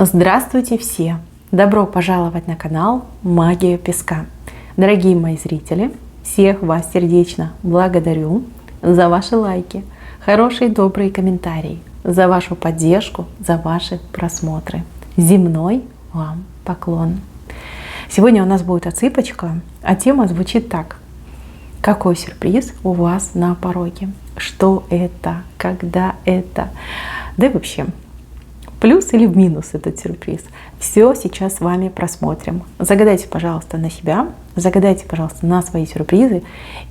Здравствуйте все! Добро пожаловать на канал Магия Песка. Дорогие мои зрители, всех вас сердечно благодарю за ваши лайки, хорошие добрые комментарии, за вашу поддержку, за ваши просмотры. Земной вам поклон! Сегодня у нас будет отсыпочка, а тема звучит так. Какой сюрприз у вас на пороге? Что это? Когда это? Да и вообще, плюс или в минус этот сюрприз? Все сейчас с вами просмотрим. Загадайте, пожалуйста, на себя, загадайте, пожалуйста, на свои сюрпризы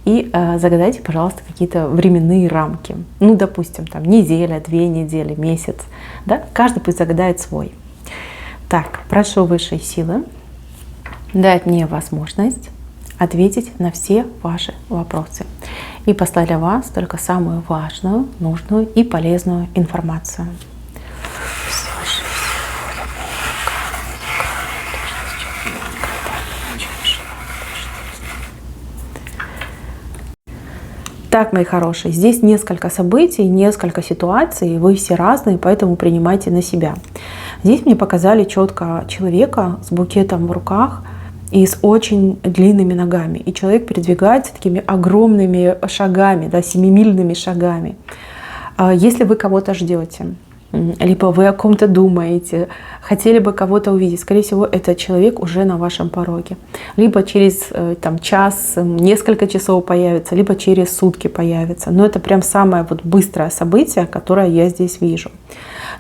и загадайте, пожалуйста, какие-то временные рамки. Ну, допустим, там неделя, 2 недели, месяц. Да? Каждый пусть загадает свой. Так, прошу высшей силы дать мне возможность ответить на все ваши вопросы и послать для вас только самую важную, нужную и полезную информацию. Так, мои хорошие, здесь несколько событий, несколько ситуаций, вы все разные, поэтому принимайте на себя. Здесь мне показали четко человека с букетом в руках и с очень длинными ногами. И человек передвигается такими огромными шагами, да, 7-мильными шагами. Если вы кого-то ждете, либо вы о ком-то думаете, хотели бы кого-то увидеть, скорее всего, этот человек уже на вашем пороге. Либо через час, несколько часов появится, либо через сутки появится. Но это прям самое быстрое событие, которое я здесь вижу.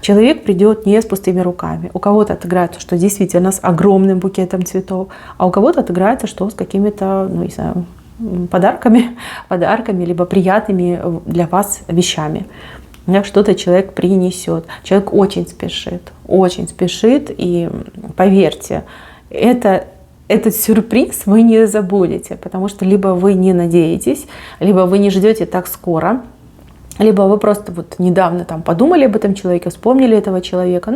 Человек придет не с пустыми руками. У кого-то отыграется, что действительно с огромным букетом цветов, а у кого-то отыграется, что с какими-то, не знаю, подарками, либо приятными для вас вещами. Что-то человек принесет. Человек очень спешит, и поверьте, этот сюрприз вы не забудете, потому что либо вы не надеетесь, либо вы не ждете так скоро, либо вы просто недавно подумали об этом человеке, вспомнили этого человека,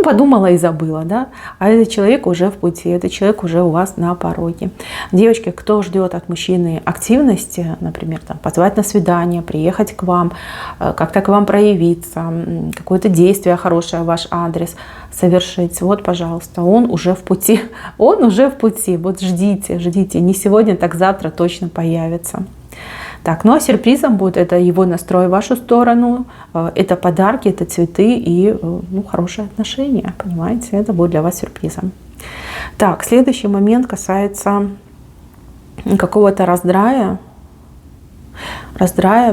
подумала и забыла, да? А этот человек уже в пути, этот человек уже у вас на пороге. Девочки, кто ждет от мужчины активности, например, позвать на свидание, приехать к вам, как-то к вам проявиться, какое-то действие хорошее в ваш адрес совершить, пожалуйста, он уже в пути, ждите, не сегодня, так завтра точно появится. Так, ну а сюрпризом будет это его настрой в вашу сторону, это подарки, это цветы и хорошие отношения, понимаете, это будет для вас сюрпризом. Так, следующий момент касается какого-то раздрая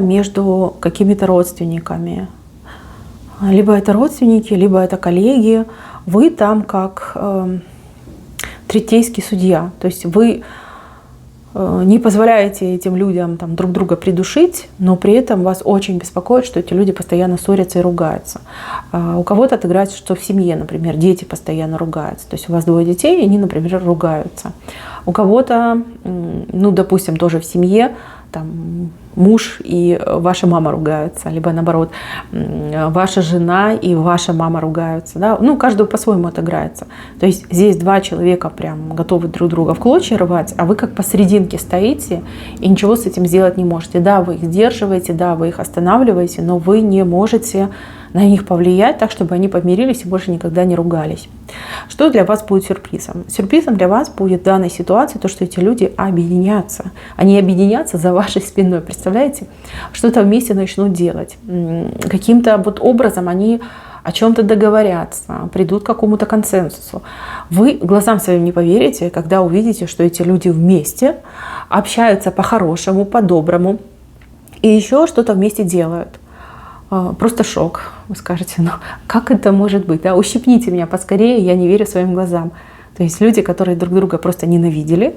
между какими-то родственниками. Либо это родственники, либо это коллеги, вы там как третейский судья, то есть вы не позволяете этим людям друг друга придушить, но при этом вас очень беспокоит, что эти люди постоянно ссорятся и ругаются. У кого-то отыграется, что в семье, например, дети постоянно ругаются. То есть у вас 2 детей, и они, например, ругаются. У кого-то, допустим, тоже в семье, муж и ваша мама ругаются, либо наоборот, ваша жена и ваша мама ругаются. Да? Каждый по-своему отыграется. То есть здесь 2 человека прям готовы друг друга в клочья рвать, а вы как посерединке стоите и ничего с этим сделать не можете. Да, вы их сдерживаете, да, вы их останавливаете, но вы не можете на них повлиять так, чтобы они помирились и больше никогда не ругались. Что для вас будет сюрпризом? Сюрпризом для вас будет в данной ситуации то, что эти люди объединятся. Они объединятся за вашей спиной. Представляете? Что-то вместе начнут делать. Каким-то образом они о чем-то договорятся, придут к какому-то консенсусу. Вы глазам своим не поверите, когда увидите, что эти люди вместе общаются по-хорошему, по-доброму и еще что-то вместе делают. Просто шок. Вы скажете, как это может быть? Да? Ущипните меня поскорее, я не верю своим глазам. То есть люди, которые друг друга просто ненавидели,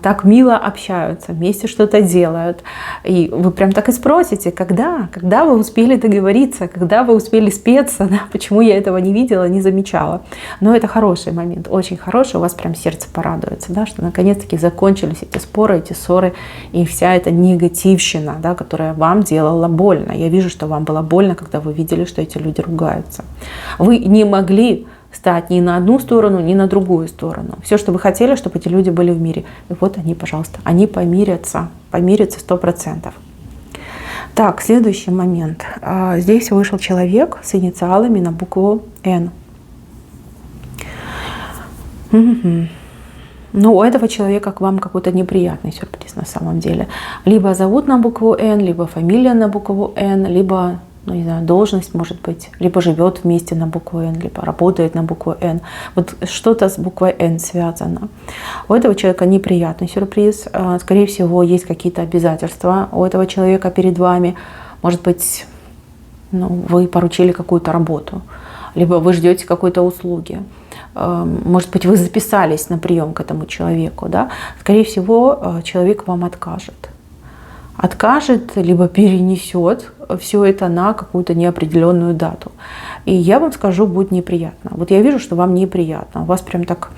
так мило общаются, вместе что-то делают. И вы прям так и спросите, когда вы успели договориться, когда вы успели спеться, да? Почему я этого не видела, не замечала. Но это хороший момент, очень хороший, у вас прям сердце порадуется, да? Что наконец-таки закончились эти споры, эти ссоры и вся эта негативщина, да, которая вам делала больно. Я вижу, что вам было больно, когда вы видели, что эти люди ругаются. Вы не могли стать ни на одну сторону, ни на другую сторону. Все, что вы хотели, чтобы эти люди были в мире. И вот они, пожалуйста, они помирятся 100%. Так, следующий момент. Здесь вышел человек с инициалами на букву «Н». Угу. Но у этого человека к вам какой-то неприятный сюрприз на самом деле. Либо зовут на букву «Н», либо фамилия на букву «Н», либо, ну, не знаю, должность может быть, либо живет вместе на букву «Н», либо работает на букву «Н». Вот что-то с буквой «Н» связано. У этого человека неприятный сюрприз. Скорее всего, есть какие-то обязательства у этого человека перед вами. Может быть, ну, вы поручили какую-то работу, либо вы ждете какой-то услуги. Может быть, вы записались на прием к этому человеку, да? Скорее всего, человек вам откажет. Откажет, либо перенесет все это на какую-то неопределенную дату. И я вам скажу, будет неприятно. Вот я вижу, что вам неприятно. У вас прям так,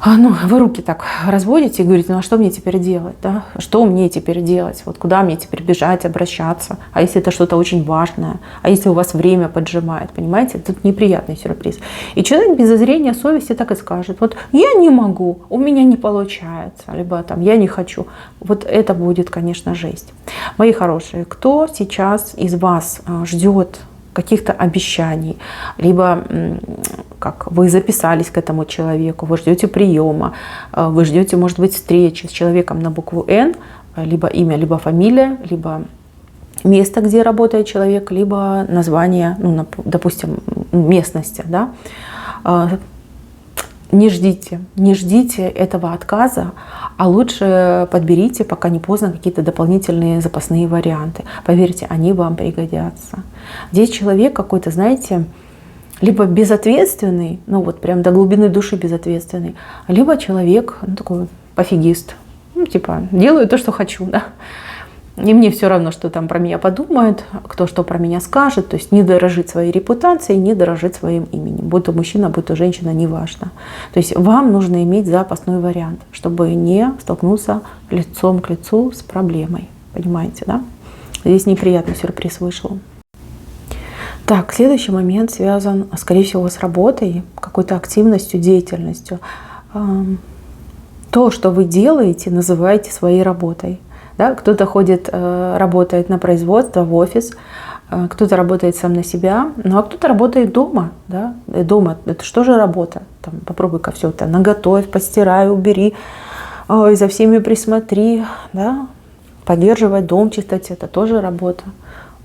ну, вы руки так разводите и говорите, ну а что мне теперь делать, да? Что мне теперь делать? Вот куда мне теперь бежать, обращаться? А если это что-то очень важное? А если у вас время поджимает, понимаете? Это неприятный сюрприз. И человек без зазрения совести так и скажет, вот я не могу, у меня не получается, либо там я не хочу. Вот это будет, конечно, жесть. Мои хорошие, кто сейчас из вас ждет каких-то обещаний, либо как вы записались к этому человеку, вы ждете приема, вы ждете, может быть, встречи с человеком на букву «Н», либо имя, либо фамилия, либо место, где работает человек, либо название, ну, допустим, местности, да. Не ждите этого отказа, а лучше подберите, пока не поздно, какие-то дополнительные запасные варианты. Поверьте, они вам пригодятся. Здесь человек какой-то, знаете, либо безответственный, ну вот прям до глубины души безответственный, либо человек, ну, такой пофигист, ну, типа делаю то, что хочу, да. И мне все равно, что там про меня подумают, кто что про меня скажет. То есть не дорожит своей репутацией, не дорожит своим именем. Будь то мужчина, будь то женщина, неважно. То есть вам нужно иметь запасной вариант, чтобы не столкнуться лицом к лицу с проблемой. Понимаете, да? Здесь неприятный сюрприз вышел. Так, следующий момент связан, скорее всего, с работой, какой-то активностью, деятельностью. То, что вы делаете, называете своей работой. Да? Кто-то ходит, работает на производство, в офис, кто-то работает сам на себя, ну а кто-то работает дома. Да? Дома это что же работа? Там, попробуй-ка все это наготовь, постирай, убери, за всеми присмотри, да? Поддерживать дом в чистоте, это тоже работа.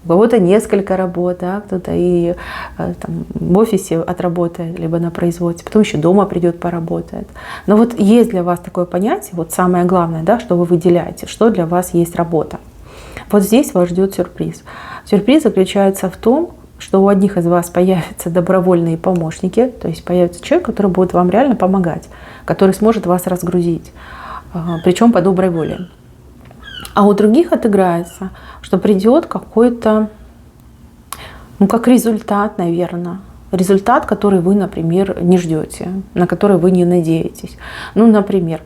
У кого-то несколько работ, да? Кто-то и там, в офисе отработает, либо на производстве, потом еще дома придет, поработает. Но вот есть для вас такое понятие, вот самое главное, да, что вы выделяете, что для вас есть работа. Вот здесь вас ждет сюрприз. Сюрприз заключается в том, что у одних из вас появятся добровольные помощники, то есть появится человек, который будет вам реально помогать, который сможет вас разгрузить, причем по доброй воле. А у других отыграется, что придет какой-то, ну как результат, наверное. Результат, который вы, например, не ждете, на который вы не надеетесь. Ну, например,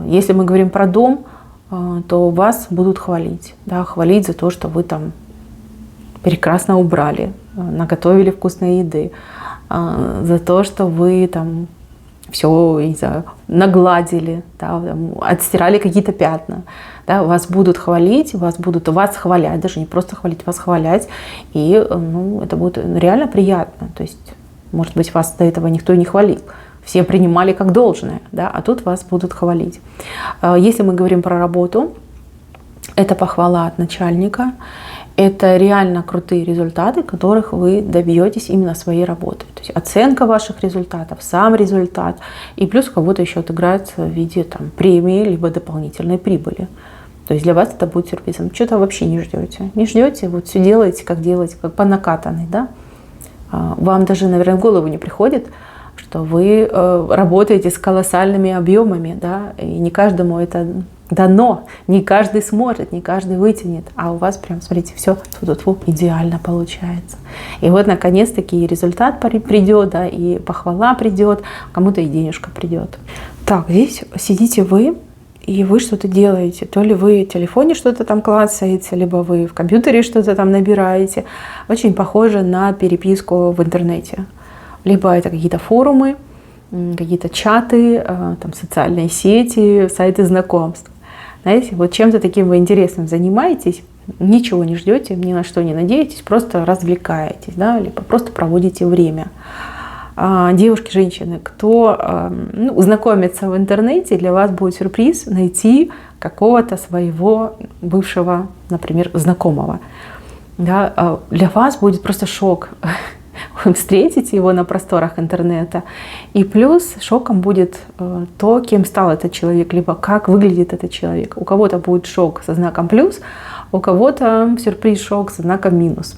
если мы говорим про дом, то вас будут хвалить. Да, хвалить за то, что вы там прекрасно убрали, наготовили вкусной еды, за то, что вы там все, не знаю, нагладили, да, отстирали какие-то пятна. Да, вас будут хвалить, вас хвалять, даже не просто хвалить, вас хвалять. И ну, это будет реально приятно. То есть, может быть, вас до этого никто не хвалил. Все принимали как должное, да, а тут вас будут хвалить. Если мы говорим про работу, это похвала от начальника. Это реально крутые результаты, которых вы добьетесь именно своей работой. То есть оценка ваших результатов, сам результат. И плюс у кого-то еще отыграется в виде там, премии, либо дополнительной прибыли. То есть для вас это будет сюрпризом. Что-то вообще не ждете. Не ждете, вот все делаете, как по накатанной. Да? Вам даже, наверное, в голову не приходит, что вы работаете с колоссальными объемами. Да? И не каждому это дано, не каждый сможет, не каждый вытянет, а у вас прям, смотрите, все идеально получается. И вот наконец-таки и результат придет, да, и похвала придет, кому-то и денежка придет. Так, здесь сидите вы, и вы что-то делаете. То ли вы в телефоне что-то там клацаете, либо вы в компьютере что-то там набираете. Очень похоже на переписку в интернете. Либо это какие-то форумы, какие-то чаты, там, социальные сети, сайты знакомств. Знаете, вот чем-то таким вы интересным занимаетесь, ничего не ждете, ни на что не надеетесь, просто развлекаетесь, да, либо просто проводите время. Девушки, женщины, кто знакомится в интернете, для вас будет сюрприз найти какого-то своего бывшего, например, знакомого. Да, для вас будет просто шок. Вы встретите его на просторах интернета. И плюс шоком будет то, кем стал этот человек, либо как выглядит этот человек. У кого-то будет шок со знаком плюс, у кого-то сюрприз-шок со знаком минус.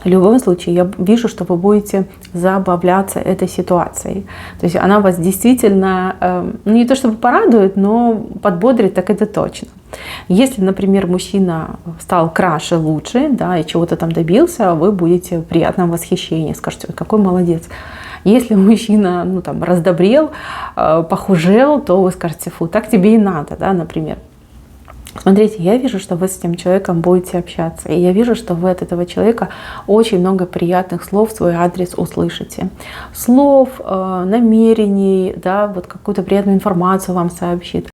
В любом случае, я вижу, что вы будете забавляться этой ситуацией. То есть она вас действительно, не то чтобы порадует, но подбодрит, так это точно. Если, например, мужчина стал краше, лучше, да, и чего-то там добился, вы будете в приятном восхищении, скажете: какой молодец. Если мужчина раздобрел, похужел, то вы скажете: фу, так тебе и надо, да, например. Смотрите, я вижу, что вы с этим человеком будете общаться, и я вижу, что вы от этого человека очень много приятных слов в свой адрес услышите. Слов, намерений, да, вот какую-то приятную информацию вам сообщит.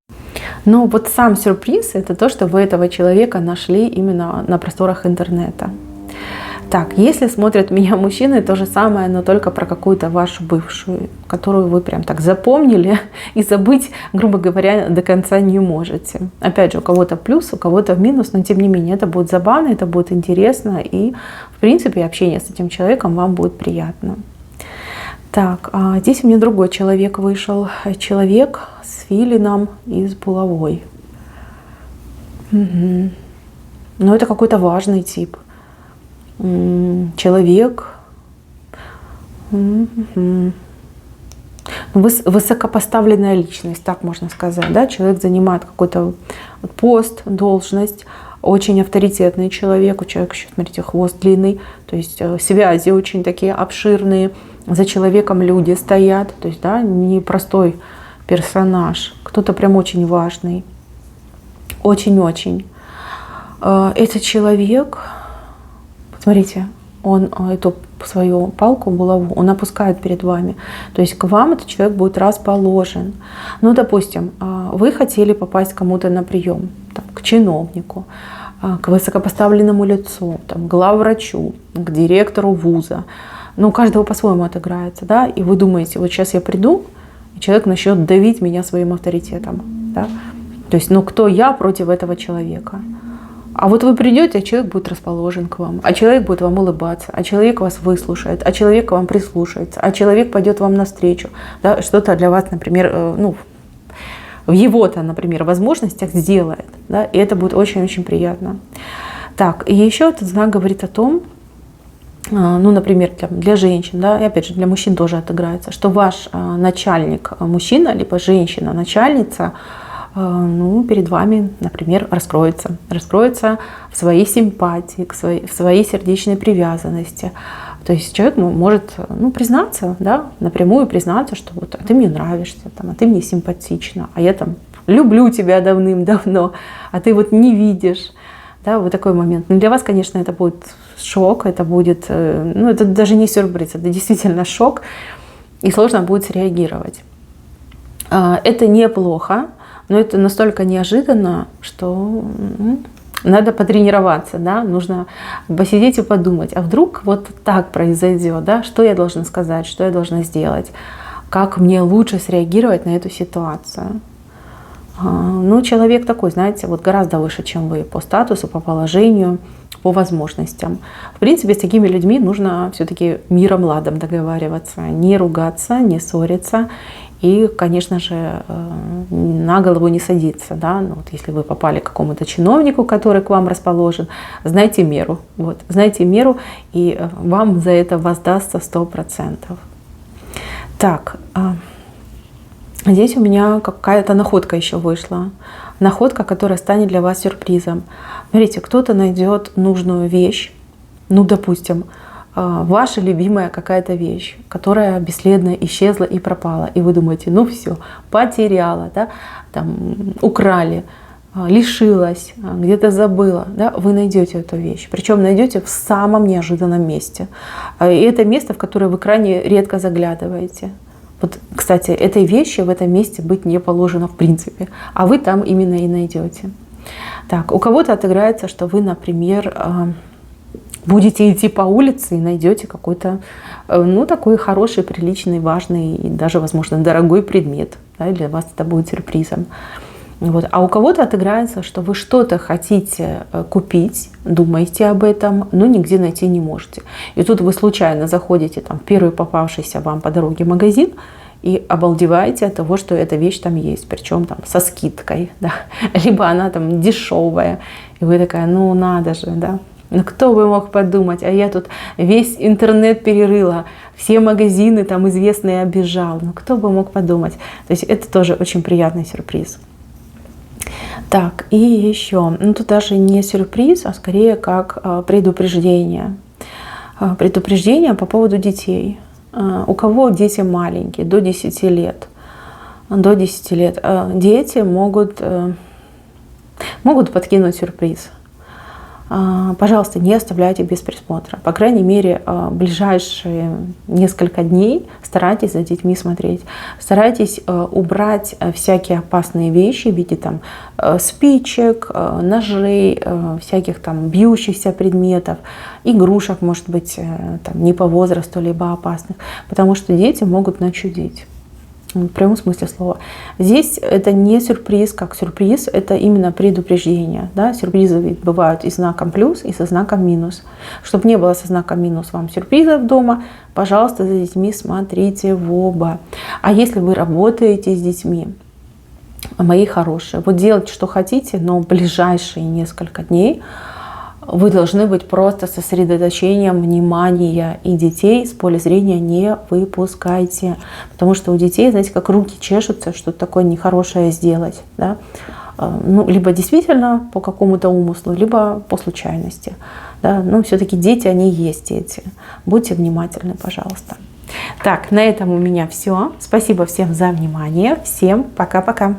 Но вот сам сюрприз — это то, что вы этого человека нашли именно на просторах интернета. Так, если смотрят меня мужчины, то же самое, но только про какую-то вашу бывшую, которую вы прям так запомнили и забыть, грубо говоря, до конца не можете. Опять же, у кого-то плюс, у кого-то минус, но тем не менее это будет забавно, это будет интересно, и в принципе общение с этим человеком вам будет приятно. Так, а здесь у меня другой человек вышел. Человек с филином и с булавой. Угу. Но это какой-то важный тип. Человек высокопоставленная личность, так можно сказать, да? Человек занимает какой-то пост, должность, очень авторитетный человек, у человека еще, смотрите, хвост длинный, то есть связи очень такие обширные, за человеком люди стоят, то есть, да, непростой персонаж, кто-то прям очень важный, очень-очень. Этот человек, смотрите, он эту свою палку, булаву, он опускает перед вами. То есть к вам этот человек будет расположен. Ну, допустим, вы хотели попасть кому-то на прием, там, к чиновнику, к высокопоставленному лицу, там, к главврачу, к директору вуза. Ну, у каждого по-своему отыграется, да, и вы думаете: вот сейчас я приду, и человек начнет давить меня своим авторитетом, да. То есть, ну, кто я против этого человека? А вот вы придете, а человек будет расположен к вам, а человек будет вам улыбаться, а человек вас выслушает, а человек к вам прислушается, а человек пойдет вам навстречу, да, что-то для вас, например, в его-то, например, возможностях сделает, да, и это будет очень-очень приятно. Так, и еще этот знак говорит о том, ну, например, для женщин, да, и опять же для мужчин тоже отыграется, что ваш начальник мужчина, либо женщина начальница, ну, перед вами, например, раскроется в своей симпатии, в своей сердечной привязанности. То есть человек может, ну, признаться, да, напрямую признаться, что вот: а ты мне нравишься, там, а ты мне симпатична, а я там люблю тебя давным-давно, а ты вот не видишь. Да, вот такой момент. Но для вас, конечно, это будет шок, это будет, ну, это даже не сюрприз, это действительно шок, и сложно будет среагировать. Это неплохо, но это настолько неожиданно, что надо потренироваться, да, нужно посидеть и подумать, а вдруг вот так произойдет, да, что я должна сказать, что я должна сделать, как мне лучше среагировать на эту ситуацию. Ну, человек такой, знаете, вот гораздо выше, чем вы по статусу, по положению, по возможностям. В принципе, с такими людьми нужно все-таки миром ладом договариваться, не ругаться, не ссориться и, конечно же, на голову не садиться. Да? Ну, вот если вы попали к какому-то чиновнику, который к вам расположен, знайте меру. Вот, знайте меру, и вам за это воздастся 100%. Так. Здесь у меня какая-то находка еще вышла. Находка, которая станет для вас сюрпризом. Смотрите, кто-то найдет нужную вещь, ну, допустим, ваша любимая какая-то вещь, которая бесследно исчезла и пропала. И вы думаете: ну все, потеряла, да? Там, украли, лишилась, где-то забыла. Да? Вы найдете эту вещь. Причем найдете в самом неожиданном месте. И это место, в которое вы крайне редко заглядываете. Вот, кстати, этой вещи в этом месте быть не положено в принципе, а вы там именно и найдете. Так, у кого-то отыграется, что вы, например, будете идти по улице и найдете какой-то, ну, такой хороший, приличный, важный и даже, возможно, дорогой предмет. Да, для вас это будет сюрпризом. Вот. А у кого-то отыграется, что вы что-то хотите купить, думаете об этом, но нигде найти не можете. И тут вы случайно заходите там, в первый попавшийся вам по дороге магазин и обалдеваете от того, что эта вещь там есть, причем там со скидкой, да? Либо она там дешевая, и вы такая, ну надо же, да. Ну кто бы мог подумать, а я тут весь интернет перерыла, все магазины там известные обижал, ну кто бы мог подумать. То есть это тоже очень приятный сюрприз. Так, и еще, ну тут даже не сюрприз, а скорее как предупреждение. Предупреждение по поводу детей. У кого дети маленькие, до 10 лет. До 10 лет дети могут подкинуть сюрприз. Пожалуйста, не оставляйте без присмотра. По крайней мере, ближайшие несколько дней старайтесь за детьми смотреть. Старайтесь убрать всякие опасные вещи в виде там, спичек, ножей, всяких там бьющихся предметов, игрушек, может быть, там, не по возрасту, либо опасных, потому что дети могут начудить. В прямом смысле слова. Здесь это не сюрприз как сюрприз, это именно предупреждение. Да? Сюрпризы ведь бывают и знаком плюс, и со знаком минус. Чтобы не было со знаком минус вам сюрпризов дома, пожалуйста, за детьми смотрите в оба. А если вы работаете с детьми, мои хорошие, вот делайте, что хотите, но в ближайшие несколько дней вы должны быть просто сосредоточением внимания, и детей с поля зрения не выпускайте. Потому что у детей, знаете, как руки чешутся, что-то такое нехорошее сделать. Да? Ну, либо действительно по какому-то умыслу, либо по случайности. Да? Но все-таки дети, они есть дети. Будьте внимательны, пожалуйста. Так, на этом у меня все. Спасибо всем за внимание. Всем пока-пока.